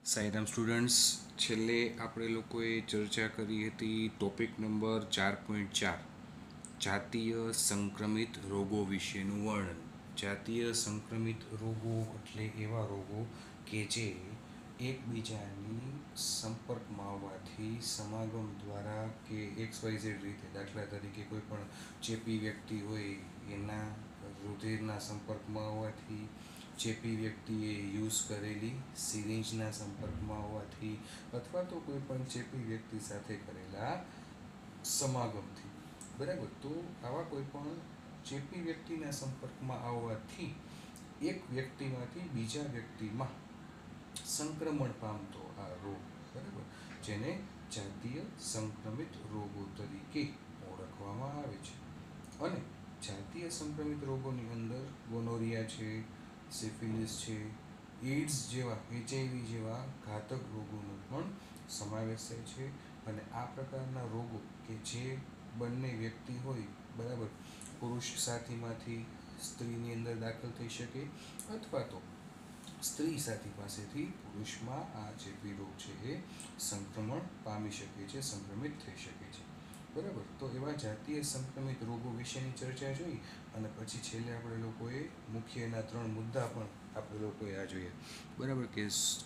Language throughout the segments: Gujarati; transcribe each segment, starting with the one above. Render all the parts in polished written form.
સાઈરામ સ્ટુડન્ટ્સ, છેલ્લે આપણે લોકોએ ચર્ચા કરી હતી ટોપિક નંબર 4.4 જાતીય સંક્રમિત રોગો વિશેનું વર્ણન. જાતીય સંક્રમિત રોગો એટલે એવા રોગો કે જે એકબીજાની સંપર્કમાં આવવાથી સમાગમ દ્વારા કે XYZ રીતે, દાખલા તરીકે કોઈ પણ ચેપી વ્યક્તિ હોય એના રુધિરના સંપર્કમાં આવવાથી, ચેપી વ્યક્તિએ યુઝ કરેલી સિરિંજના સંપર્કમાં હોવાથી, અથવા તો કોઈ પણ ચેપી વ્યક્તિ સાથે કરેલા સમાગમથી. બરાબર. તો આવા કોઈ પણ ચેપી વ્યક્તિના સંપર્કમાં આવવાથી એક વ્યક્તિમાંથી બીજા વ્યક્તિમાં સંક્રમણ પામતો આ રોગ, બરાબર, જેને જાતીય સંક્રમિત રોગો તરીકે ઓળખવામાં આવે છે. અને જાતીય સંક્રમિત રોગોની અંદર ગોનોરિયા છે, સિફિલિસ છે, એઇડ્સ જેવા, HIV જેવા ઘાતક રોગોનો પણ સમાવેશ થાય છે. અને આ પ્રકારના રોગો કે જે બંને વ્યક્તિ હોય, બરાબર, પુરુષ સાથીમાંથી સ્ત્રીની અંદર દાખલ થઈ શકે, અથવા તો સ્ત્રી સાથી પાસેથી પુરુષમાં આ ચેપી રોગ છે એ સંક્રમણ પામી શકે છે, સંક્રમિત થઈ શકે છે. બરાબર. તો એવા જાતીય સંક્રમિત રોગો વિશેની ચર્ચા જોઈ, અને પછી છેલ્લે આપણે લોકોએ મુખ્ય એના 3 મુદ્દા પણ આપણે લોકોએ આ જોઈએ. બરાબર, કે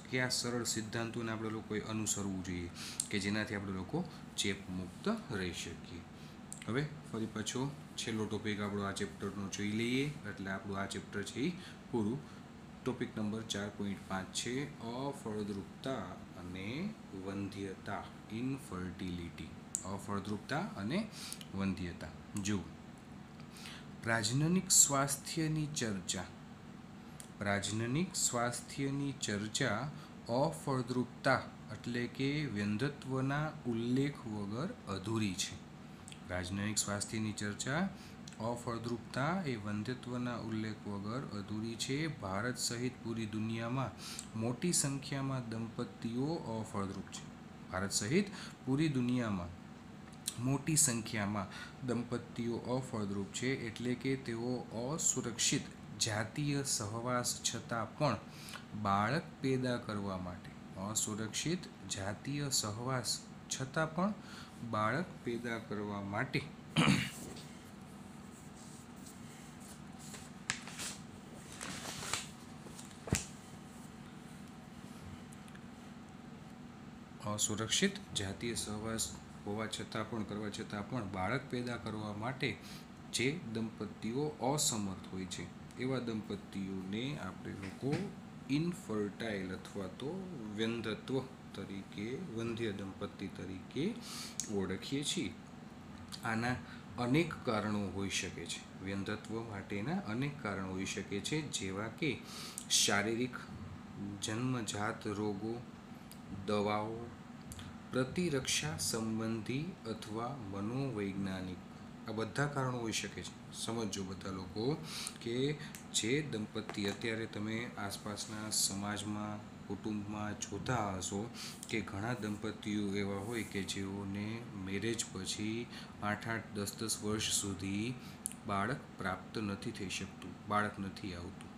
કયા સરળ સિદ્ધાંતોને આપણે લોકોએ અનુસરવું જોઈએ કે જેનાથી આપણે લોકો ચેપ મુક્ત રહી શકીએ. હવે ફરી પાછો છેલ્લો ટોપિક આપણો આ ચેપ્ટરનો જોઈ લઈએ, એટલે આપણું આ ચેપ્ટર છે એ પૂરું. ટોપિક નંબર 4.5 છે અફળદ્રુપતા અને વંધ્યતા, ઇનફર્ટિલિટી. અફળદ્રુપતા અને વંધ્યતા. જો પ્રાજનનિક સ્વાસ્થ્યની ચર્ચા અફળદ્રુપતા એટલે કે વંધ્યત્વના ઉલ્લેખ વગર અધૂરી છે. પ્રાજનનિક સ્વાસ્થ્યની ચર્ચા અફળદ્રુપતા એ વંધ્યત્વના ઉલ્લેખ વગર અધૂરી છે. ભારત સહિત પૂરી દુનિયામાં મોટી સંખ્યામાં દંપતીઓ અફળદ્રુપ છે. ભારત સહિત પૂરી દુનિયામાં મોટી સંખ્યામાં દંપતીઓ અફળદ્રુપ છે, એટલે કે તેઓ અસુરક્ષિત જાતીય સહવાસ છતાં પણ બાળક પેદા કરવા માટે, અસુરક્ષિત જાતીય સહવાસ છતાં પણ બાળક પેદા કરવા માટે અસુરક્ષિત જાતીય સહવાસ કરવા છતાં પણ બાળક પેદા કરવા માટે જે દંપતીઓ અસમર્થ હોય છે, એવા દંપતીઓને આપણે લોકો ઇનફર્ટાઇલ અથવા તો વંધ્ય દંપતી તરીકે ઓળખીએ છીએ. આના અનેક કારણો હોઈ શકે છે. વંધ્યત્વ માટેના અનેક કારણો હોઈ શકે છે, જેવા કે શારીરિક, જન્મજાત રોગો, દવાઓ, પ્રતિરક્ષા સંબંધી અથવા મનોવૈજ્ઞાનિક. આ બધા કારણો હોઈ શકે છે. સમજો બધા લોકો કે જે દંપતી અત્યારે તમે આસપાસના સમાજમાં, કુટુંબમાં જોતા હશો કે ઘણા દંપતીઓ એવા હોય કે જેઓને મેરેજ પછી 8-8, 10-10 વર્ષ સુધી બાળક પ્રાપ્ત નથી થઈ શકતું, બાળક નથી આવતું.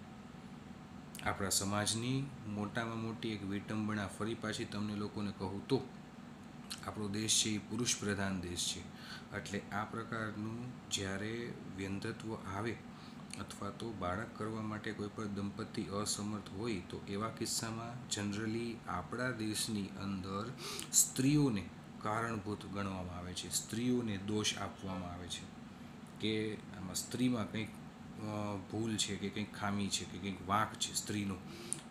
આપણા સમાજની મોટામાં મોટી એક વિટંબણા, ફરી પાછી તમને લોકોને કહું તો, આપણો દેશ છે એ પુરુષ પ્રધાન દેશ છે. એટલે આ પ્રકારનું જ્યારે વંધ્યત્વ આવે અથવા તો બાળક કરવા માટે કોઈ પણ દંપતી અસમર્થ હોય, તો એવા કિસ્સામાં જનરલી આપણા દેશની અંદર સ્ત્રીઓને કારણભૂત ગણવામાં આવે છે, સ્ત્રીઓને દોષ આપવામાં આવે છે કે આમાં સ્ત્રીમાં કંઈક ભૂલ છે કે કંઈક ખામી છે કે કંઈક વાંક છે સ્ત્રીનો.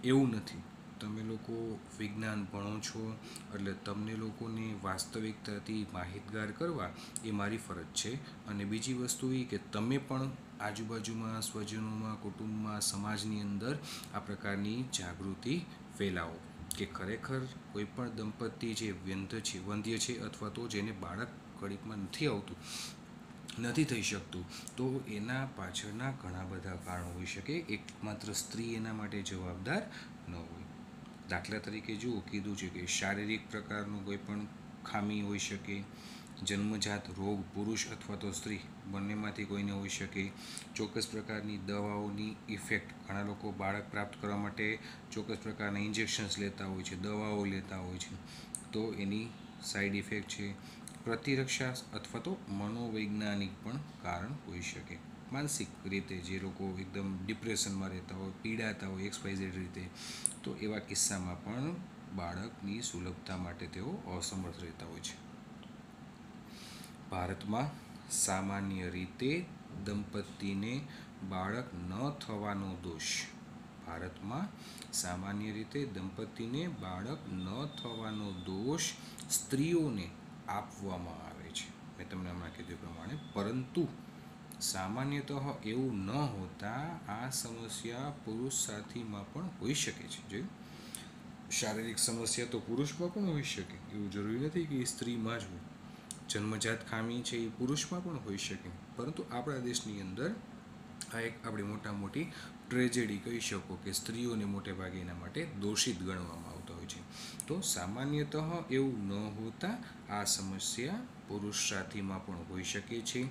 એવું નથી. તમે લોકો વિજ્ઞાન ભણો છો, એટલે તમને લોકોને વાસ્તવિકતાથી માહિતગાર કરવા એ મારી ફરજ છે. અને બીજી વસ્તુ એ કે તમે પણ આજુબાજુમાં, સ્વજનોમાં, કુટુંબમાં, સમાજની અંદર આ પ્રકારની જાગૃતિ ફેલાવો કે ખરેખર કોઈ પણ દંપતી જે વંધ્ય છે અથવા તો જેને બાળક ઘડીકમાં નથી થઈ શકતું, તો એના પાછળના ઘણા બધા કારણો હોઈ શકે. એકમાત્ર સ્ત્રી એના માટે જવાબદાર ન હોય. દાખલા તરીકે જુઓ, કીધું છે કે શારીરિક પ્રકારનું કોઈ પણ ખામી હોઈ શકે, જન્મજાત રોગ પુરુષ અથવા તો સ્ત્રી બંનેમાંથી કોઈને હોઈ શકે. ચોક્કસ પ્રકારની દવાઓની ઇફેક્ટ, ઘણા લોકો બાળક પ્રાપ્ત કરવા માટે ચોક્કસ પ્રકારના ઇન્જેક્શન્સ લેતા હોય છે, દવાઓ લેતા હોય છે, તો એની સાઈડ ઇફેક્ટ છે. પ્રતિરક્ષા અથવા તો મનોવૈજ્ઞાનિક પણ કારણ હોઈ શકે. માનસિક રીતે જે લોકો એકદમ ડિપ્રેશનમાં રહેતા હોય, પીડાતા હોય XYZ રીતે, તો એવા કિસ્સામાં પણ બાળકની સુલભતા માટે તેઓ અસમર્થ રહેતા હોય છે. ભારતમાં સામાન્ય રીતે દંપતીને બાળક ન થવાનો દોષ, ભારતમાં સામાન્ય રીતે દંપતીને બાળક ન થવાનો દોષ સ્ત્રીઓને આપવામાં આવે છે. મેં તમને હમણાં કીધું પ્રમાણે, પરંતુ સામાન્યતઃ એવું ન હોતા આ સમસ્યા પુરુષ સાથીમાં પણ હોઈ શકે છે. જે શારીરિક સમસ્યા તો પુરુષમાં પણ હોઈ શકે, એવું જરૂરી નથી કે સ્ત્રીમાં જ હોય. જન્મજાત ખામી છે એ પુરુષમાં પણ હોઈ શકે, પરંતુ આપણા દેશની અંદર આ એક આપણી મોટા મોટી ટ્રેજેડી કહી શકો કે સ્ત્રીઓને મોટે ભાગે એના માટે દોષિત ગણવામાં આવતા હોય છે. તો સામાન્યતઃ એવું ન હોતા આ સમસ્યા પુરુષ સાથીમાં પણ હોઈ શકે છે.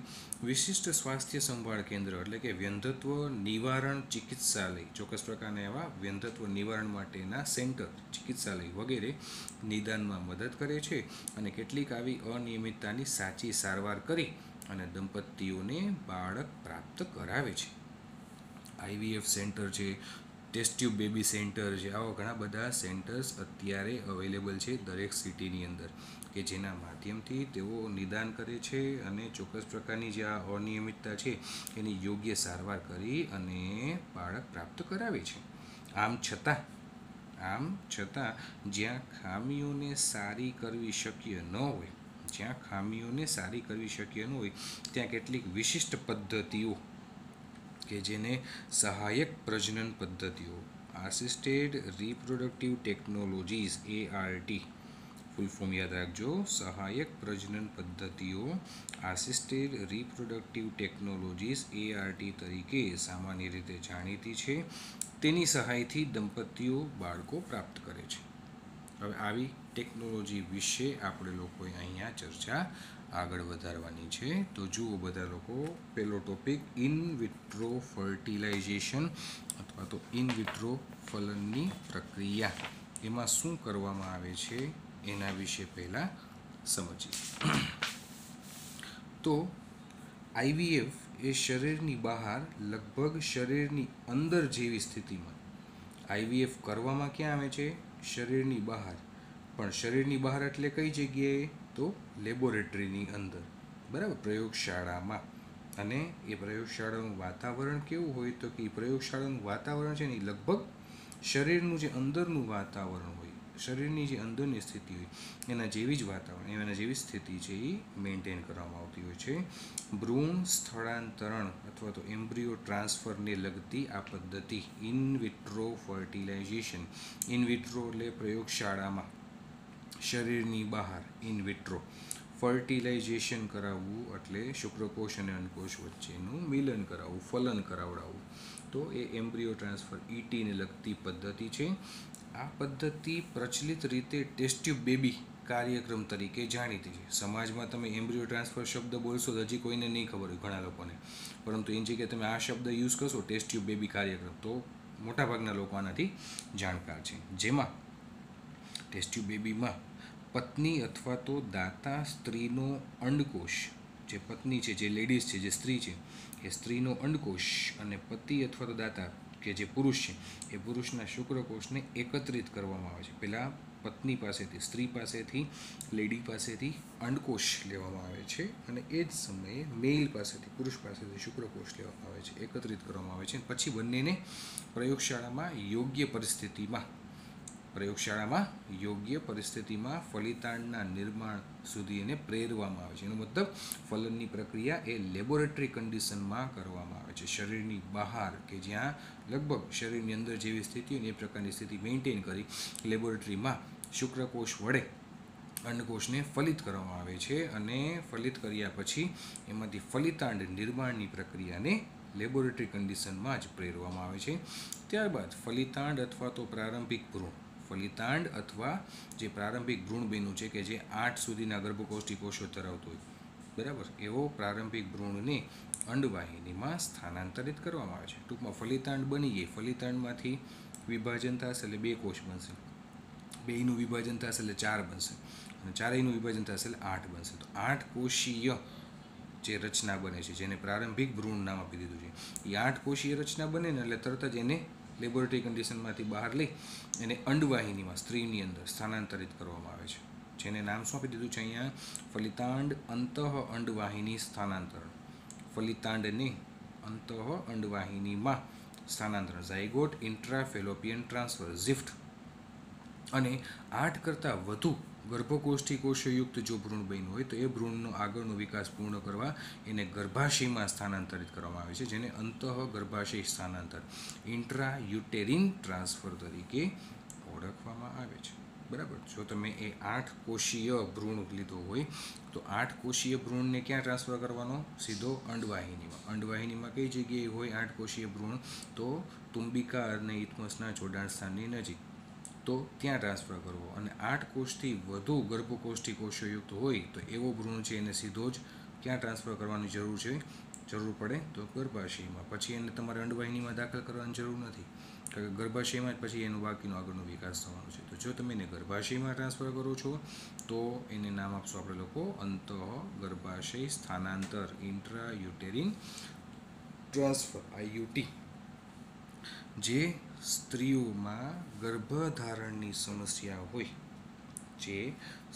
વિશિષ્ટ સ્વાસ્થ્ય સંભાળ કેન્દ્ર એટલે કે વ્યંધત્વ નિવારણ ચિકિત્સાલય, ચોક્કસ પ્રકારના એવા વ્યંધત્વ નિવારણ માટેના સેન્ટર, ચિકિત્સાલય વગેરે નિદાનમાં મદદ કરે છે અને કેટલીક આવી અનિયમિતતાની સાચી સારવાર કરી અને દંપતીઓને બાળક પ્રાપ્ત કરાવે છે. IVF સેન્ટર છે, ટેસ્ટ ટ્યુબ બેબી સેન્ટર છે, આવા ઘણા બધા સેન્ટર્સ અત્યારે અવેલેબલ છે દરેક સિટીની અંદર, કે જેના માધ્યમથી તેઓ નિદાન કરે છે અને ચોક્કસ પ્રકારની જે આ અનિયમિતતા છે એની યોગ્ય સારવાર કરી અને બાળક પ્રાપ્ત કરાવે છે. આમ છતાં જ્યાં ખામીઓને સારી કરવી શક્ય ન હોય, ત્યાં કેટલીક વિશિષ્ટ પદ્ધતિઓ કે જેને સહાયક પ્રજનન પદ્ધતિઓ, assisted reproductive technologies, ART full form યાદ રાખજો, સહાયક પ્રજનન પદ્ધતિઓ આસિસ્ટેડ રિપ્રોડક્ટિવ ટેકનોલોજીસ ART તરીકે સામાન્ય રીતે જાણીતી છે. તેની સહાયથી દંપતીઓ બાળકો પ્રાપ્ત કરે છે. હવે આવી ટેકનોલોજી વિશે આપણે લોકોએ અહીંયા ચર્ચા આગળ વધારવાની છે. તો જુઓ બધા લોકો, પહેલો ટોપિક ઇન વિટ્રો ફર્ટિલાઇઝેશન અથવા તો ઇન વિટ્રો ફલનની પ્રક્રિયા, એમાં શું કરવામાં આવે છે એના વિશે પહેલાં સમજીએ. તો IVF એ શરીરની બહાર લગભગ શરીરની અંદર જેવી સ્થિતિમાં, IVF કરવામાં ક્યાં આવે છે? શરીરની બહાર. પણ શરીરની બહાર એટલે કઈ જગ્યાએ? તો લેબોરેટરીની અંદર, બરાબર, પ્રયોગશાળામાં. અને એ પ્રયોગશાળાનું વાતાવરણ કેવું હોય? તો કે પ્રયોગશાળાનું વાતાવરણ છે ને એ લગભગ શરીરનું જે અંદરનું વાતાવરણ હોય, શરીરની જે અંદરની સ્થિતિ હોય એના જેવી જ વાતાવરણ, એના જેવી સ્થિતિ છે એ મેન્ટેન કરવામાં આવતી હોય છે. ભ્રૂણ સ્થળાંતરણ અથવા તો એમ્બ્રિયો ટ્રાન્સફરને લગતી આ પદ્ધતિ in vitro fertilisation, in vitro એટલે પ્રયોગશાળામાં, શરીરની બહાર, ઇન વિટ્રો ફર્ટિલાઇઝેશન કરાવવું એટલે શુક્રકોષ અને અંડકોષ વચ્ચેનું મિલન કરાવવું, ફલન કરાવડાવવું. તો એ એમ્બ્રિયો ટ્રાન્સફર ETને લગતી પદ્ધતિ છે. આ પદ્ધતિ પ્રચલિત રીતે ટેસ્ટ ટ્યુબ બેબી કાર્યક્રમ તરીકે જાણીતી છે. સમાજમાં તમે એમ્બ્રિયો ટ્રાન્સફર શબ્દ બોલશો તો હજી કોઈને નહીં ખબર હોય ઘણા લોકોને, પરંતુ એની જગ્યાએ તમે આ શબ્દ યુઝ કરશો, ટેસ્ટ ટ્યુબ બેબી કાર્યક્રમ, તો મોટાભાગના લોકો આનાથી જાણકાર છે. જેમાં ટેસ્ટ ટ્યુબ બેબીમાં પત્ની અથવા તો દાતા સ્ત્રીનો અંડકોષ, જે પત્ની છે, જે લેડીઝ છે, જે સ્ત્રી છે, એ સ્ત્રીનો અંડકોષ અને પતિ અથવા તો દાતા કે જે પુરુષ છે એ પુરુષના શુક્રકોષને એકત્રિત કરવામાં આવે છે. પહેલાં પત્ની પાસેથી, સ્ત્રી પાસેથી, લેડી પાસેથી અંડકોષ લેવામાં આવે છે અને એ જ સમયે મેલ પાસેથી, પુરુષ પાસેથી શુક્રકોષ લેવામાં આવે છે, એકત્રિત કરવામાં આવે છે. પછી બંનેને પ્રયોગશાળામાં યોગ્ય પરિસ્થિતિમાં ફલિતાંડના નિર્માણ સુધી એને પ્રેરવામાં આવે છે. એનો મતલબ ફલનની પ્રક્રિયા એ લેબોરેટરી કન્ડિશનમાં કરવામાં આવે છે, શરીરની બહાર, કે જ્યાં લગભગ શરીરની અંદર જેવી સ્થિતિ હોય એ પ્રકારની સ્થિતિ મેન્ટેન કરી લેબોરેટરીમાં શુક્રકોષ વડે અંડકોષને ફલિત કરવામાં આવે છે અને ફલિત કર્યા પછી એમાંથી ફલિતાંડ નિર્માણની પ્રક્રિયાને લેબોરેટરી કન્ડિશનમાં જ પ્રેરવામાં આવે છે. ત્યારબાદ ફલિતાંડ અથવા તો પ્રારંભિક ભ્રૂણ, ફલિતાંડ અથવા જે પ્રારંભિક ભ્રૂણ બન્યું છે કે જે 8 સુધીના ગર્ભકોષ્ઠી કોષો ધરાવતો હોય, બરાબર, એવો પ્રારંભિક ભ્રૂણને અંડવાહિનીમાં સ્થાનાંતરિત કરવામાં આવે છે. ટૂંકમાં ફલિતાંડ બની ગઈ, ફલિતાંડમાંથી વિભાજન થશે એટલે 2 કોષ બનશે, 2નું વિભાજન થશે એટલે 4 બનશે, અને 4નું વિભાજન થશે એટલે 8 બનશે. તો 8 કોષીય જે રચના બને છે, જેને પ્રારંભિક ભ્રૂણ નામ આપી દીધું છે, એ 8 કોષીય રચના બને ને એટલે તરત જ એને લેબોરેટરી કન્ડિશનમાંથી બહાર લઈ એને અંડવાહિનીમાં સ્ત્રીની અંદર સ્થાનાંતરિત કરવામાં આવે છે, જેને નામ શું આપી દીધું છે અહીંયા? ફલિતાંડ અંતઃ અંડવાહિની સ્થાનાંતરણ. ફલિતાંડને અંતઃ અંડવાહિનીમાં સ્થાનાંતરણ, ઝાયગોટ ઇન્ટ્રાફેલોપિયન ટ્રાન્સફર, ઝિફ્ટ. અને 8 કરતાં વધુ ગર્ભકોષ્ઠી કોષયુક્ત જો ભ્રૂણ બન્યું હોય તો એ ભ્રૂણનો આગળનો વિકાસ પૂર્ણ કરવા એને ગર્ભાશયમાં સ્થાનાંતરિત કરવામાં આવે છે, જેને અંતઃ ગર્ભાશય સ્થાનાંતર, ઇન્ટ્રાયુટેરિન ટ્રાન્સફર તરીકે ઓળખવામાં આવે છે. બરાબર. જો તમે એ 8 કોષીય ભ્રૂણ લીધો હોય તો 8 કોષીય ભ્રૂણને ક્યાં ટ્રાન્સફર કરવાનો? સીધો અંડવાહિનીમાં. અંડવાહિનીમાં કઈ જગ્યાએ હોય 8 કોષીય ભ્રૂણ? તો તુંબિકા અને ઇથમસના જોડાણ સ્થાનની નજીક, તો ત્યાં ટ્રાન્સફર કરવો. અને 8 કોષથી વધુ ગર્ભકોષ્ઠી કોષોયુક્ત હોય તો એવો ભ્રૂણ છે એને સીધો જ ક્યાં ટ્રાન્સફર કરવાની જરૂર પડે? તો ગર્ભાશયમાં. પછી એને તમારે અંડવાહિનીમાં દાખલ કરવાની જરૂર નથી, કારણ કે ગર્ભાશયમાં જ પછી એનો બાકીનો આગળનો વિકાસ થવાનો છે. તો જો તમે એને ગર્ભાશયમાં ટ્રાન્સફર કરો છો તો એને નામ આપશો આપણે લોકો અંતઃ ગર્ભાશય સ્થાનાંતર, ઇન્ટ્રાયુટેરિન ટ્રાન્સફર, IUT. જે સ્ત્રીઓમાં ગર્ભધારણની સમસ્યા હોય, જે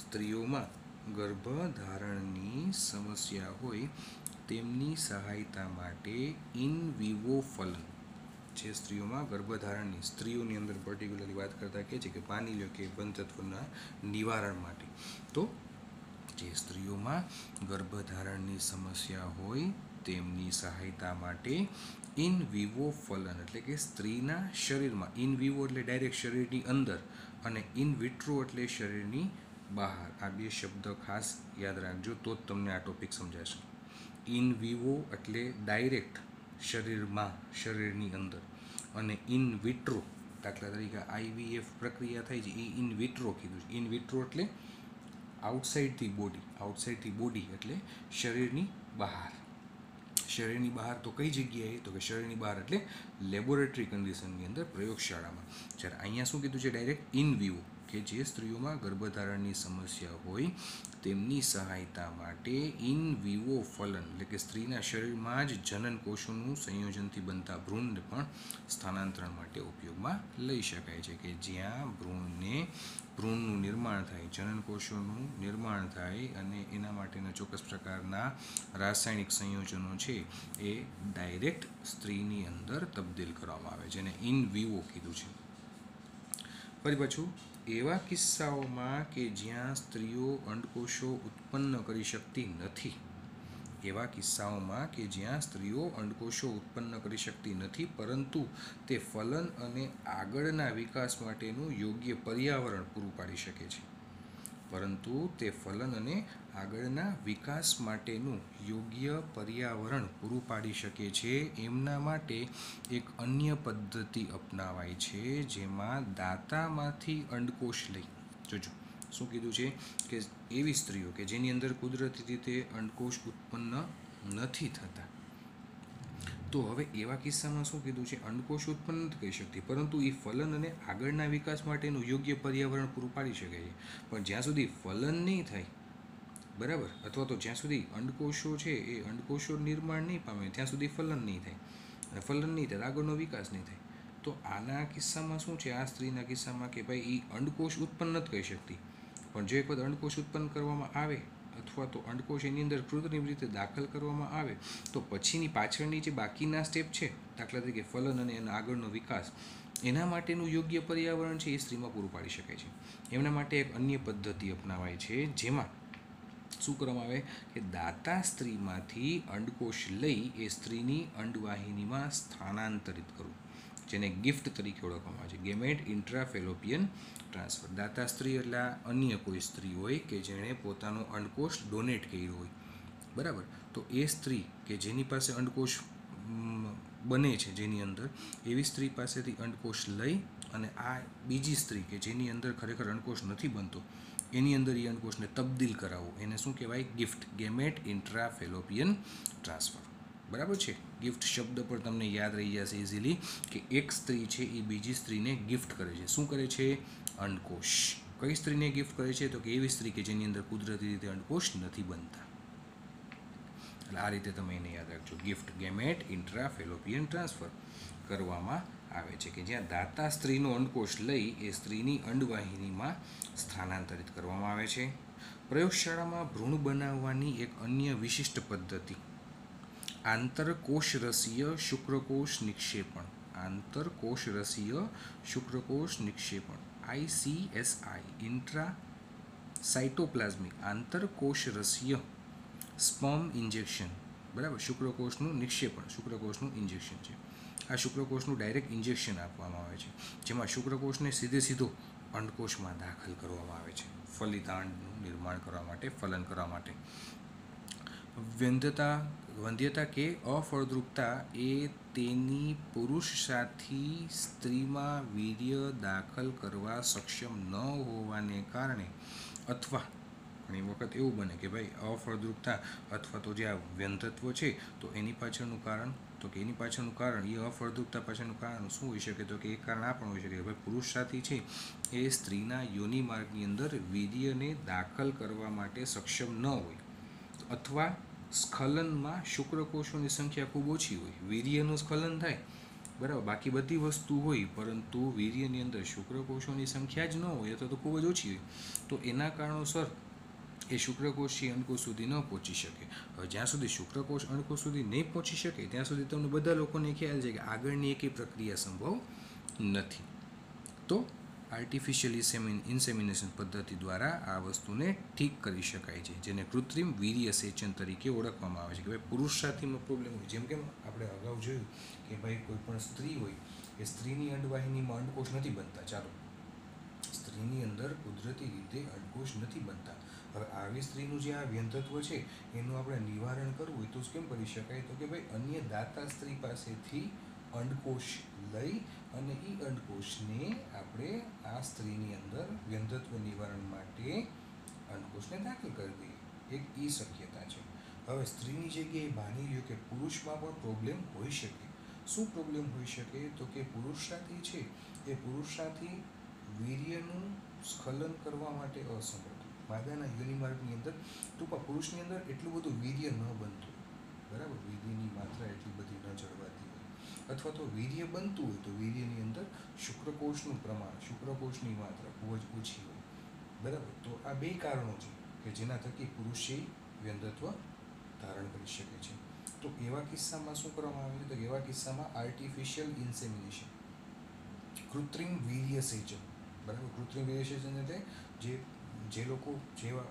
સ્ત્રીઓમાં ગર્ભધારણની સમસ્યા હોય તેમની સહાયતા માટે ઇન વિવો ફલન, જે સ્ત્રીઓમાં ગર્ભધારણની, સ્ત્રીઓની અંદર પર્ટિક્યુલરલી વાત કરતા કહે છે કે પાણી લો કે બંધત્વના નિવારણ માટે, તો જે સ્ત્રીઓમાં ગર્ભધારણની સમસ્યા હોય તેમની સહાયતા માટે ઇન વિવો ફલન, એટલે કે સ્ત્રીના શરીરમાં, ઇન વિવો એટલે ડાયરેક્ટ શરીરની અંદર, અને ઇન વિટ્રો એટલે શરીરની બહાર. આ 2 શબ્દ ખાસ યાદ રાખજો તો જ તમને આ ટોપિક સમજાશે. ઇન વિવો એટલે ડાયરેક્ટ શરીરમાં, શરીરની અંદર, અને ઇન વિટ્રો, દાખલા તરીકે IVF પ્રક્રિયા થાય છે એ ઇન વિટ્રો કીધું છે. ઇન વિટ્રો એટલે આઉટસાઇડથી બોડી એટલે શરીરની બહાર. શરીરની બહાર તો કઈ જગ્યાએ? તો કે શરીરની બહાર એટલે લેબોરેટરી કન્ડિશનની અંદર, પ્રયોગશાળામાં. જ્યારે અહીંયા શું કીધું છે? ડાયરેક્ટ ઇન વિવો, કે જે સ્ત્રીઓમાં ગર્ભધારણની સમસ્યા હોય તેમની સહાયતા માટે ઇન વિવો ફલન, એટલે કે સ્ત્રીના શરીરમાં જ જનન કોષોનું સંયોજનથી બનતા ભ્રૂણને પણ સ્થાનાંતરણ માટે ઉપયોગમાં લઈ શકાય છે, કે જ્યાં ભ્રૂણનું નિર્માણ થાય, જનન કોષોનું નિર્માણ થાય અને એના માટેના ચોક્કસ પ્રકારના રાસાયણિક સંયોજનો છે એ ડાયરેક્ટ સ્ત્રીની અંદર તબદીલ કરવામાં આવે, જેને ઇન વિવો કીધું છે. ફરી પાછું, એવા કિસ્સાઓમાં કે જ્યાં સ્ત્રીઓ અંડકોષો ઉત્પન્ન કરી શકતી નથી, એવા કિસ્સાઓમાં કે જ્યાં સ્ત્રીઓ અંડકોષો ઉત્પન્ન કરી શકતી નથી, પરંતુ તે ફલન અને આગળના વિકાસ માટેનું યોગ્ય પર્યાવરણ પૂરું પાડી શકે છે, પરંતુ તે ફલન અને આગળના વિકાસ માટેનું યોગ્ય પર્યાવરણ પૂરું પાડી શકે છે, એમના માટે એક અન્ય પદ્ધતિ અપનાવાય છે, જેમાં દાતામાંથી અંડકોષ લઈ, જોજો શું કીધું છે કે એવી સ્ત્રીઓ કે જેની અંદર કુદરતી રીતે અંડકોષ ઉત્પન્ન નથી થતા, તો હવે એવા કિસ્સામાં શું કીધું છે? અંડકોષ ઉત્પન્ન નથી કરી શકતી, પરંતુ એ ફલન અને આગળના વિકાસ માટેનું યોગ્ય પર્યાવરણ પૂરું પાડી શકે છે. પણ જ્યાં સુધી ફલન નહીં થાય, બરાબર, અથવા તો જ્યાં સુધી અંડકોષો છે એ અંડકોષો નિર્માણ નહીં પામે ત્યાં સુધી ફલન નહીં થાય, અને ફલન નહીં થાય આગળનો વિકાસ નહીં થાય. તો આના કિસ્સામાં શું છે? આ સ્ત્રીના કિસ્સામાં કે ભાઈ એ અંડકોષ ઉત્પન્ન નથી કરી શકતી, પણ જો એક વખત અંડકોષ ઉત્પન્ન કરવામાં આવે અથવા તો અંડકોષ એની અંદર કૃત્રિમ રીતે દાખલ કરવામાં આવે તો પછીની પાછળની જે બાકીના સ્ટેપ છે, દાખલા તરીકે ફલન અને એના આગળનો વિકાસ, એના માટેનું યોગ્ય પર્યાવરણ છે એ સ્ત્રીમાં પૂરું પાડી શકાય છે. એમના માટે એક અન્ય પદ્ધતિ અપનાવાય છે, જેમાં શું કરવામાં આવે કે દાતા સ્ત્રીમાંથી અંડકોષ લઈ એ સ્ત્રીની અંડવાહિનીમાં સ્થાનાંતરિત કરવું, જેને ગિફ્ટ તરીકે ઓળખવામાં આવે છે, ગેમેટ ઇન્ટ્રાફેલોપિયન ટ્રાન્સફર. દાતા સ્ત્રી એટલે અન્ય કોઈ સ્ત્રી હોય કે જેણે પોતાનો અંડકોષ ડોનેટ કર્યો હોય, બરાબર, તો એ સ્ત્રી કે જેની પાસે અંડકોષ બને છે, જેની અંદર એવી સ્ત્રી પાસેથી અંડકોષ લઈ અને આ બીજી સ્ત્રી કે જેની અંદર ખરેખર અંડકોશ નથી બનતો એની અંદર એ અંડકોશને તબદીલ કરાવવું એને શું કહેવાય? Gift, gamete intrafallopian transfer. બરાબર છે. ગિફ્ટ શબ્દ પર તમને યાદ રહી જશે ઇઝીલી કે એક સ્ત્રી છે એ બીજી સ્ત્રીને ગિફ્ટ કરે છે. શું કરે છે? અંડકોશ. કઈ સ્ત્રીને ગિફ્ટ કરે છે? તો કે એવી સ્ત્રી કે જેની અંદર કુદરતી રીતે અંડકોશ નથી બનતા. એટલે આ રીતે તમે એને યાદ રાખજો. ગિફ્ટ, ગેમેટ ઇન્ટ્રાફેલોપિયન ટ્રાન્સફર કરવામાં આવે છે કે જ્યાં દાતા સ્ત્રીનો અંડકોશ લઈ એ સ્ત્રીની અંડવાહિનીમાં સ્થાનાંતરિત કરવામાં આવે છે. પ્રયોગશાળામાં ભ્રૂણ બનાવવાની એક અન્ય વિશિષ્ટ પદ્ધતિ આંતરકોશરસીય શુક્રકોષ નિક્ષેપણ. આંતરકોશરસીય શુક્રકોષ નિક્ષેપણ, ICSI, ઇન્ટ્રા સાઇટોપ્લાઝમિક આંતરકોશરસીય સ્પર્મ ઇન્જેક્શન. બરાબર, શુક્રકોષનું નિક્ષેપણ, શુક્રકોષનું ઇન્જેક્શન છે. આ શુક્રકોષનું ડાયરેક્ટ ઇન્જેક્શન આપવામાં આવે છે જેમાં શુક્રકોષને સીધો અંડકોશમાં દાખલ કરવામાં આવે છે ફલિતાંડનું નિર્માણ કરવા માટે, ફલન કરવા માટે. વંધ્યતા કે અફળદ્રુપતા એ તેની પુરુષ સાથી સ્ત્રીમાં વીર્ય દાખલ કરવા સક્ષમ ન હોવાને કારણે અથવા ઘણી વખત એવું બને કે ભાઈ અફળદ્રુપતા અથવા તો જે આ વ્યંધત્વ છે તો એની પાછળનું કારણ એ અફળદ્રુપતા પાછળનું કારણ શું હોઈ શકે? તો કે એક કારણ આ પણ હોઈ શકે કે ભાઈ પુરુષ સાથી છે એ સ્ત્રીના યોનિ માર્ગની અંદર વીર્યને દાખલ કરવા માટે સક્ષમ ન હોય અથવા સ્ખલનમાં શુક્રકોષોની સંખ્યા ખૂબ ઓછી હોય. વીર્યનું સ્ખલન થાય બરાબર, બાકી બધી વસ્તુ હોય પરંતુ વીર્યની અંદર શુક્રકોષોની સંખ્યા જ ન હોય અથવા તો ખૂબ જ ઓછી હોય તો એના કારણોસર એ શુક્રકોષથી અંડકોશ સુધી ન પહોંચી શકે. હવે જ્યાં સુધી શુક્રકોષ અંડકોશ સુધી નહીં પહોંચી શકે ત્યાં સુધી તમને બધા લોકોને ખ્યાલ છે કે આગળની એકેય પ્રક્રિયા સંભવ નથી. તો આર્ટિફિશિયલ ઇન્સેમિનેશન પદ્ધતિ દ્વારા આ વસ્તુને ઠીક કરી શકાય છે જેને કૃત્રિમ વીર્ય સેચન તરીકે ઓળખવામાં આવે છે કે ભાઈ પુરુષ સાથીમાં પ્રોબ્લેમ હોય. જેમ કે આપણે અગાઉ જોયું કે ભાઈ કોઈ પણ સ્ત્રી હોય એ સ્ત્રીની અંડવાહિનીમાં અંડકોશ નથી બનતા. ચાલો, સ્ત્રીની અંદર કુદરતી રીતે અંડકોશ નથી બનતા. હવે આવી સ્ત્રીનું જે આ વ્યંધત્વ છે એનું આપણે નિવારણ કરવું હોય તો કેમ કરી શકાય? તો કે ભાઈ અન્ય દાતા સ્ત્રી પાસેથી અંડકોશ લઈ અને એ અંડકોશને આપણે આ સ્ત્રીની અંદર વ્યંધત્વ નિવારણ માટે અંડકોશને દાખલ કરી દઈએ. એક એ શક્યતા છે. હવે સ્ત્રીની જગ્યાએ માની લ્યો કે પુરુષમાં પણ પ્રોબ્લેમ હોઈ શકે. શું પ્રોબ્લેમ હોઈ શકે? તો કે પુરુષ સાથી છે એ પુરુષ સાથી વીર્યનું સ્ખલન કરવા માટે અસમર્થ. માદાના યોનિ માર્ગની અંદર ટૂંકમાં પુરુષની અંદર એટલું બધું વીર્ય ન બનતું બરાબર, વીર્યની માત્રા એટલી બધી ન જળવાતી હોય અથવા તો વીર્ય બનતું હોય તો વીર્યની અંદર શુક્રકોષનું પ્રમાણ, શુક્રકોષની માત્રા ખૂબ જ ઓછી હોય બરાબર. તો આ બે કારણો છે કે જેના થકી પુરુષે વ્યંધત્વ ધારણ કરી શકે છે. તો એવા કિસ્સામાં શું કરવામાં આવે છે? તો એવા કિસ્સામાં આર્ટિફિશિયલ ઇન્સેમિનેશન, કૃત્રિમ વીર્ય સેચન બરાબર. કૃત્રિમ વીર્ય સેચન એટલે જે લોકો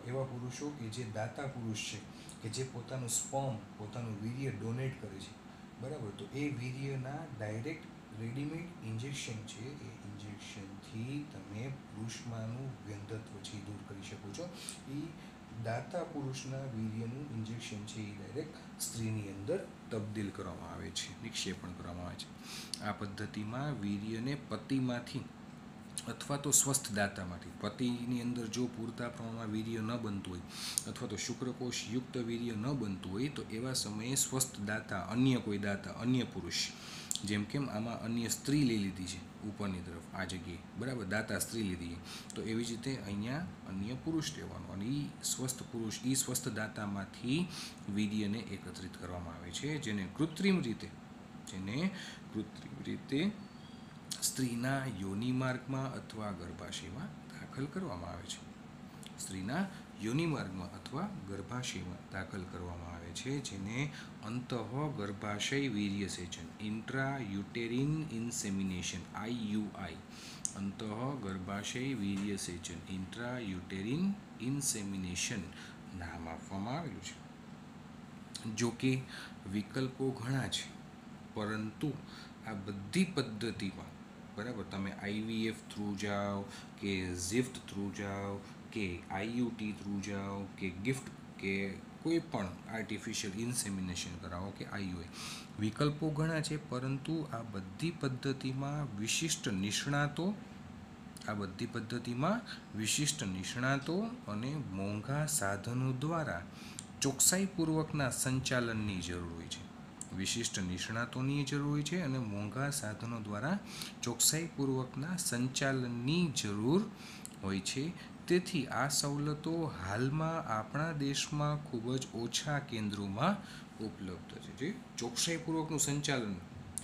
એવા પુરુષો કે જે દાતા પુરુષ છે કે જે પોતાનું સ્પર્મ, પોતાનું વીર્ય ડોનેટ કરે છે બરાબર, તો એ વીર્યના ડાયરેક્ટ રેડીમેડ ઇન્જેક્શન છે એ ઇન્જેક્શનથી તમે પુરુષમાંનું વ્યંધત્વ છે દૂર કરી શકો છો. એ દાતા પુરુષના વીર્યનું ઇન્જેક્શન છે એ ડાયરેક્ટ સ્ત્રીની અંદર તબદીલ કરવામાં આવે છે, નિક્ષેપણ કરવામાં આવે છે. આ પદ્ધતિમાં વીર્યને પતિમાંથી અથવા તો સ્વસ્થ દાતામાંથી, પતિની અંદર જો પૂરતા પ્રમાણમાં વીર્ય ન બનતું હોય અથવા તો શુક્રકોષ યુક્ત વીર્ય ન બનતું હોય તો એવા સમયે સ્વસ્થ દાતા, અન્ય કોઈ દાતા, અન્ય પુરુષ, જેમ કેમ આમાં અન્ય સ્ત્રી લઈ લીધી છે ઉપરની તરફ આ જગ્યાએ બરાબર, દાતા સ્ત્રી લીધી છે તો એવી જ રીતે અહીંયા અન્ય પુરુષ લેવાનો અને એ સ્વસ્થ પુરુષ, એ સ્વસ્થ દાતામાંથી વીર્યને એકત્રિત કરવામાં આવે છે જેને કૃત્રિમ રીતે સ્ત્રીના યોનિ માર્ગમાં અથવા ગર્ભાશયમાં દાખલ કરવામાં આવે છે. સ્ત્રીના યોનિ માર્ગમાં અથવા ગર્ભાશયમાં દાખલ કરવામાં આવે છે જેને અંતઃગર્ભાશય વીર્ય સેચન, ઇન્ટ્રાયુટેરિન ઇન્સેમિનેશન, IUI, અંતઃગર્ભાશય વીર્ય સેચન, ઇન્ટ્રાયુટેરિન ઇન્સેમિનેશન નામ આપવામાં આવેલું છે. જો કે વિકલ્પો ઘણા છે પરંતુ આ બધી પદ્ધતિમાં બરાબર તમે IVF થ્રુ જાઓ કે ઝિફ્ટ થ્રુ જાઓ કે IUT થ્રુ જાઓ કે ગિફ્ટ કે કોઈ પણ આર્ટિફિશિયલ ઇન્સેમિનેશન કરાવો કે આઈયુઆઈ, વિકલ્પો ઘણા છે, પરંતુ આ બધી પદ્ધતિમાં અને મોંઘા સાધનો દ્વારા ચોકસાઈપૂર્વકના સંચાલનની જરૂર હોય છે. વિશિષ્ટ નિષ્ણાતોની જરૂર હોય છે અને મોંઘા સાધનો દ્વારા ચોકસાઈપૂર્વકના સંચાલનની જરૂર હોય છે. તેથી આ સવલતો હાલમાં આપણા દેશમાં ખૂબ જ ઓછા કેન્દ્રોમાં ઉપલબ્ધ છે. જે ચોકસાઈપૂર્વકનું સંચાલન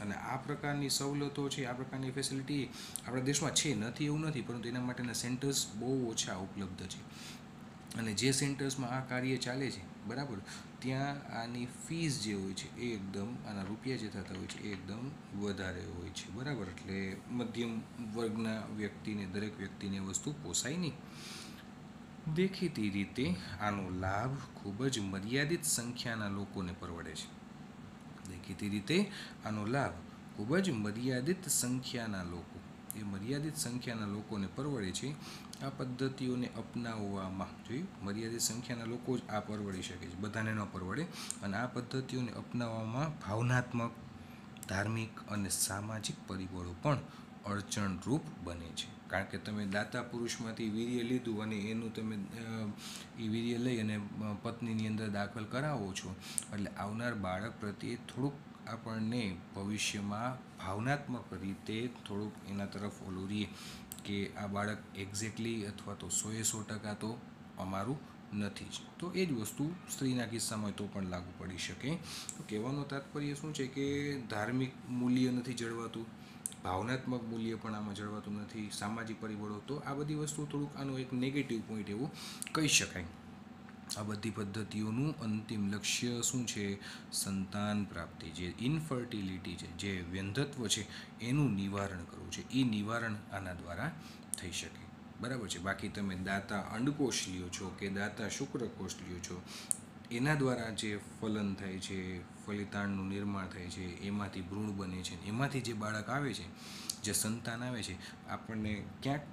અને આ પ્રકારની સવલતો છે, આ પ્રકારની ફેસિલિટી આપણા દેશમાં છે, નથી એવું નથી, પરંતુ એના માટેના સેન્ટર્સ બહુ ઓછા ઉપલબ્ધ છે. અને જે સેન્ટર્સમાં આ કાર્ય ચાલે છે, બરાબર, ત્યાં આની ફીસ જે હોય છે એ એકદમ, આના રૂપિયા જે થતા હોય છે એ એકદમ વધારે હોય છે, બરાબર. એટલે મધ્યમ વર્ગના વ્યક્તિને, દરેક વ્યક્તિને વસ્તુ પોસાય નહીં. દેખીતી રીતે આનો લાભ ખૂબ જ મર્યાદિત સંખ્યાના લોકોને પરવડે છે. મર્યાદિત સંખ્યાના લોકોને પરવડે છે. આ પદ્ધતિઓને અપનાવવામાં મર્યાદિત સંખ્યાના લોકો જ આ પરવડી શકે છે, બધાને ન પરવડે. અને આ પદ્ધતિઓને અપનાવવામાં ભાવનાત્મક, ધાર્મિક અને સામાજિક પરિબળો પણ અડચણરૂપ બને છે. કારણ કે તમે દાતા પુરુષમાંથી વીર્ય લીધું અને એનું તમે એ વીર્ય લઈ અને પત્નીની અંદર દાખલ કરાવો છો, એટલે આવનાર બાળક પ્રત્યે થોડુંક આપણને ભવિષ્યમાં ભાવનાત્મક રીતે થોડુંક એના તરફ ઓલું રહીએ કે આ બાળક એક્ઝેક્ટલી અથવા તો 100% તો અમારું નથી જ. તો એ જ વસ્તુ સ્ત્રીના કિસ્સામાં તો પણ લાગુ પડી શકે. તો કહેવાનો તાત્પર્ય શું છે કે ધાર્મિક મૂલ્ય નથી જળવાતું, ભાવનાત્મક મૂલ્ય પણ આમાં જળવાતું નથી, સામાજિક પરિબળો, તો આ બધી વસ્તુ થોડુંક આનો એક નેગેટિવ પોઈન્ટ એવું કહી શકાય. આ બધી પદ્ધતિઓનું અંતિમ લક્ષ્ય શું છે? સંતાન પ્રાપ્તિ, જે ઇનફર્ટિલિટી છે, જે વ્યંધત્વ છે, એનું નિવારણ કરવું છે. એ નિવારણ આના દ્વારા થઈ શકે, બરાબર છે. બાકી તમે દાતા અંડકોષ લ્યો છો કે દાતા શુક્રકોષ લ્યો છો, એના દ્વારા જે ફલન થાય છે, ફલિતાંડનું નિર્માણ થાય છે, એમાંથી ભ્રૂણ બને છે, એમાંથી જે બાળક આવે છે, જે સંતાન આવે છે, આપણને ક્યાંક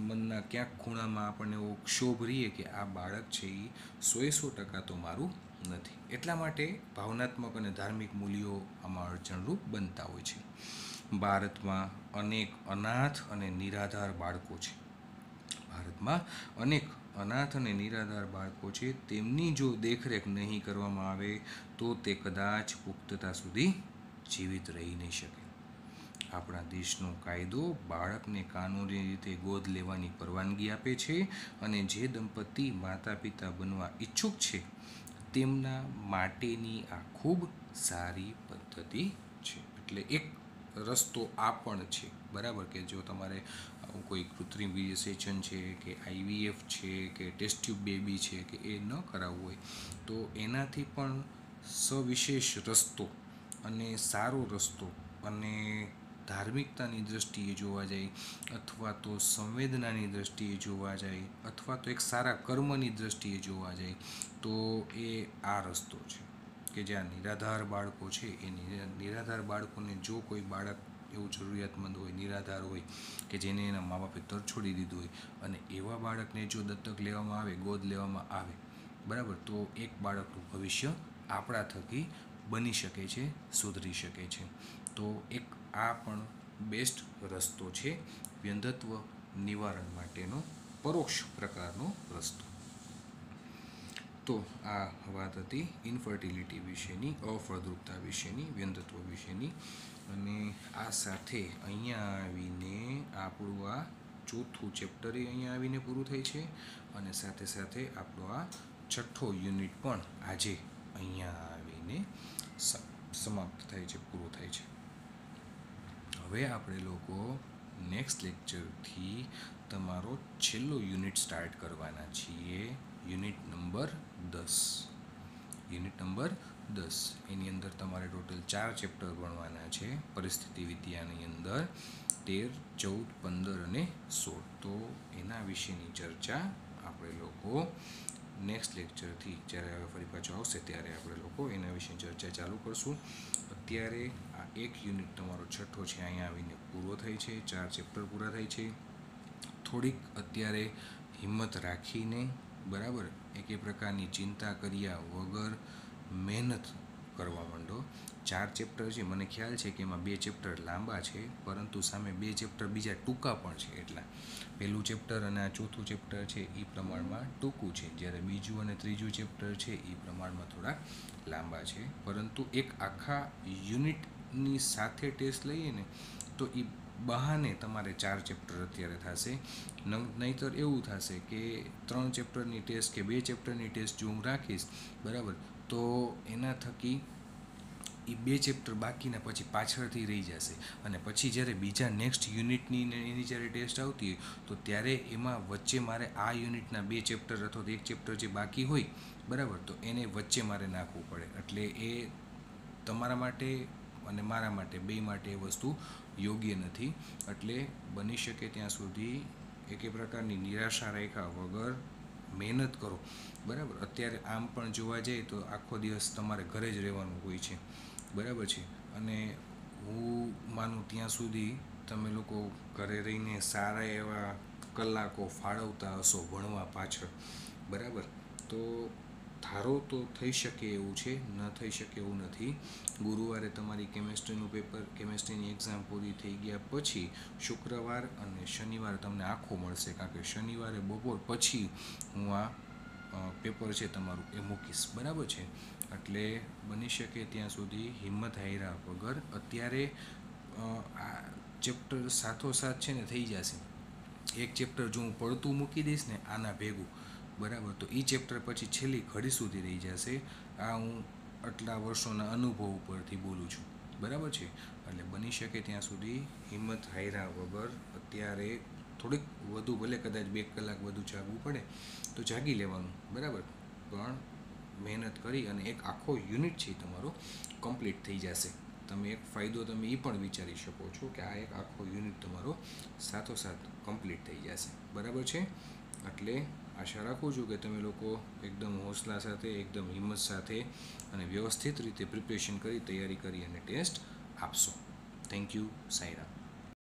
મનના ક્યાંક ખૂણામાં આપણને એવો ક્ષોભ રહીએ કે આ બાળક છે એ 100% તો મારું નથી. એટલા માટે ભાવનાત્મક અને ધાર્મિક મૂલ્યો આમાં અડચણરૂપ બનતા હોય છે. ભારતમાં અનેક અનાથ અને નિરાધાર બાળકો છે. તેમની જો દેખરેખ નહીં કરવામાં આવે તો તે કદાચ પુખ્તતા સુધી જીવિત રહી નહીં શકે. આપણા દેશનો કાયદો બાળકને કાનૂની રીતે ગોદ લેવાની પરવાનગી આપે છે અને જે દંપતી માતા પિતા બનવા ઈચ્છુક છે તેમના માટેની આ ખૂબ સારી પદ્ધતિ છે. એટલે એક રસ્તો આ પણ છે, બરાબર, કે જો તમારે કોઈ કૃત્રિમ વીર્યસેચન છે કે આઈવીએફ છે કે ટેસ્ટ ટ્યુબ બેબી છે કે એ ન કરાવવું હોય તો એનાથી પણ સવિશેષ રસ્તો અને સારો રસ્તો, અને ધાર્મિકતાની દૃષ્ટિએ જોવા જાય અથવા તો સંવેદનાની દૃષ્ટિએ જોવા જાય અથવા તો એક સારા કર્મની દૃષ્ટિએ જોવા જાય તો એ આ રસ્તો છે કે જ્યાં નિરાધાર બાળકો છે, એ નિરાધાર બાળકોને જો કોઈ બાળક એવું જરૂરિયાતમંદ હોય, નિરાધાર હોય કે જેને એના મા બાપે તરછોડી દીધું હોય અને એવા બાળકને જો દત્તક લેવામાં આવે, ગોદ લેવામાં આવે, બરાબર, તો એક બાળકનું ભવિષ્ય આપણા થકી બની શકે છે, સુધરી શકે છે. તો એક આ પણ બેસ્ટ રસ્તો છે વ્યંધત્વ નિવારણ માટેનો, પરોક્ષ પ્રકારનો રસ્તો. તો આ વાત હતી ઇન્ફર્ટિલિટી વિશેની, અફળદ્રુપતા વિશેની, વ્યંધત્વ વિશેની. અને આ સાથે અહીંયા આવીને આપણું આ ચોથું ચેપ્ટર અહીંયા આવીને પૂરું થાય છે અને સાથે સાથે આપણો આ છઠ્ઠો યુનિટ પણ આજે અહીંયા આવીને સમાપ્ત થાય છે, પૂરો થાય છે. હવે આપણે લોકો નેક્સ્ટ લેક્ચરથી તમારો છેલ્લો યુનિટ સ્ટાર્ટ કરવાના છીએ, યુનિટ નંબર 10. એની અંદર તમારે ટોટલ 4 ચેપ્ટર ભણવાના છે પરિસ્થિતિ વિદ્યાની અંદર, 13, 14, 15 અને 16. તો એના વિશેની ચર્ચા આપણે લોકો નેક્સ્ટ લેક્ચરથી, જ્યારે હવે ફરી પાછો આવશે ત્યારે આપણે લોકો એના વિશે ચર્ચા ચાલુ કરશું. અત્યારે આ એક યુનિટ તમારો છઠ્ઠો છે અહીંયા આવીને પૂરો થાય છે, 4 ચેપ્ટર પૂરા થાય છે. થોડીક અત્યારે હિંમત રાખીને બરાબર, એકે પ્રકારની ચિંતા કર્યા વગર મહેનત કરવા માંડો. 4 ચેપ્ટર છે, મને ખ્યાલ છે કે એમાં 2 ચેપ્ટર લાંબા છે, પરંતુ સામે 2 ચેપ્ટર બીજા ટૂંકા પણ છે. એટલા પહેલું ચેપ્ટર અને આ ચોથું ચેપ્ટર છે એ પ્રમાણમાં ટૂંકું છે, જ્યારે બીજું અને ત્રીજું ચેપ્ટર છે એ પ્રમાણમાં થોડા લાંબા છે. પરંતુ એક આખા યુનિટની સાથે ટેસ્ટ લઈએ ને તો એ બહાને તમારે 4 ચેપ્ટર અત્યારે થશે. નહીંતર એવું થશે કે 3 ચેપ્ટરની ટેસ્ટ કે 2 ચેપ્ટરની ટેસ્ટ જો હું રાખીશ, બરાબર, તો એના થકી એ 2 ચેપ્ટર બાકીના પછી પાછળથી રહી જશે. અને પછી જ્યારે બીજા નેક્સ્ટ યુનિટની ને એની જ્યારે ટેસ્ટ આવતી હોય તો ત્યારે એમાં વચ્ચે મારે આ યુનિટના 2 ચેપ્ટર અથવા તો 1 ચેપ્ટર જે બાકી હોય, બરાબર, તો એને વચ્ચે મારે નાખવું પડે. એટલે એ તમારા માટે અને મારા માટે, બે માટે એ વસ્તુ યોગ્ય નથી. એટલે બની શકે ત્યાં સુધી એકે પ્રકારની નિરાશા રાખ્યા વગર મહેનત કરો. બરાબર, અત્યારે આમ પણ જોવા જઈએ તો આખો દિવસ તમારે ઘરે જ રહેવાનું હોય છે, બરાબર છે. અને હું માનું ત્યાં સુધી તમે લોકો ઘરે રહીને સારા એવા કલાકો ફાળવતા હશો ભણવા પાછળ, બરાબર. તો ધારો તો થઈ શકે એવું છે, ન થઈ શકે એવું નથી. ગુરુવારે તમારી કેમેસ્ટ્રીનું પેપર, કેમેસ્ટ્રીની એક્ઝામ પૂરી થઈ ગયા પછી શુક્રવાર અને શનિવાર તમને આખો મળશે, કારણ કે શનિવારે બપોર પછી હું આ પેપર છે તમારું એ મૂકીશ, બરાબર છે. એટલે બની શકે ત્યાં સુધી હિંમત હાર્યા વગર અત્યારે આ ચેપ્ટર સાથોસાથ છે ને થઈ જશે. એક ચેપ્ટર જો હું પડતું મૂકી દઈશ ને આના ભેગું, બરાબર, તો એ ચેપ્ટર પછી છેલ્લી ઘડી સુધી રહી જશે. આ હું આટલા વર્ષોના અનુભવ ઉપરથી બોલું છું, બરાબર છે. એટલે બની શકે ત્યાં સુધી હિંમત હાર્યા વગર અત્યારે થોડીક વધુ, ભલે કદાચ 2 કલાક વધુ જાગવું પડે તો જાગી લેવાનું, બરાબર, પણ મહેનત કરી અને એક આખો યુનિટ છે તમારો કમ્પ્લીટ થઈ જશે. તમે એક ફાયદો તમે એ પણ વિચારી શકો છો કે આ એક આખો યુનિટ તમારો સાથોસાથ કમ્પ્લીટ થઈ જશે, બરાબર છે. એટલે આશા રાખું છું કે તમે લોકો એકદમ હોંસલા સાથે, એકદમ હિંમત સાથે અને વ્યવસ્થિત રીતે પ્રિપરેશન કરી, તૈયારી કરી અને ટેસ્ટ આપશો. Thank you. સાઈરામ.